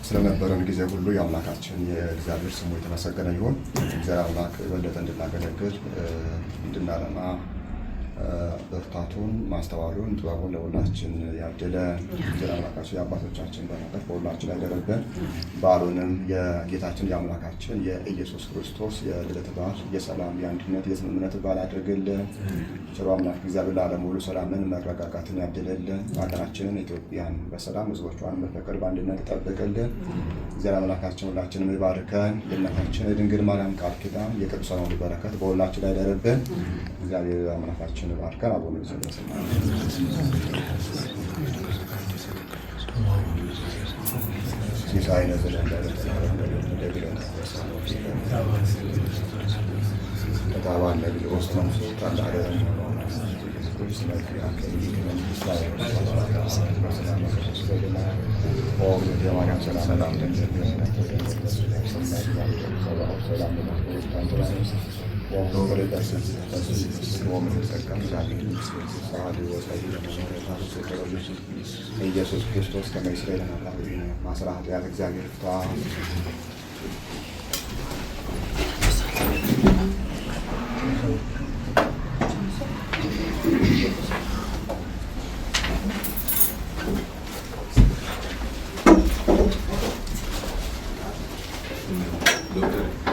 ስለነበረን ጊዜ ሁሉ የአምላካችን የእግዚአብሔር ስሙ የተመሰገነ ይሁን። እግዚአብሔር አምላክ የበለጠ እንድናገለግል እንድናለማ ብርታቱን ማስተዋሉን ጥበቡን ለሁላችን ያደለ እግዚአብሔር አምላካችን የአባቶቻችን በረከት በሁላችን ላይ ያደረብን። በዓሉንም የጌታችን የአምላካችን የኢየሱስ ክርስቶስ የልደት በዓል የሰላም የአንድነት የስምምነት በዓል ያድርግልን። ቸሩ አምላክ እግዚአብሔር ለዓለም ሁሉ ሰላምን መረጋጋትን ያድልልን። ሀገራችንን ኢትዮጵያን በሰላም ሕዝቦቿን በፍቅር በአንድነት ይጠብቅልን። እግዚአብሔር አምላካችን ሁላችንም ይባርከን። የእናታችን የድንግል ማርያም ቃል ኪዳን የቅዱሳን ሁሉ በረከት በሁላችን ላይ ያደረብን። እግዚአብሔር አምላካችን ባርከን። አቡነ ዘበሰማያት ሲሳይነ ዘለንደረ ተታባለ ቢኦስተም ታላረ ኢየሱስ ክርስቶስ ከመይስራኤል ማስራት ያለ እግዚአብሔር ፍታ Doctor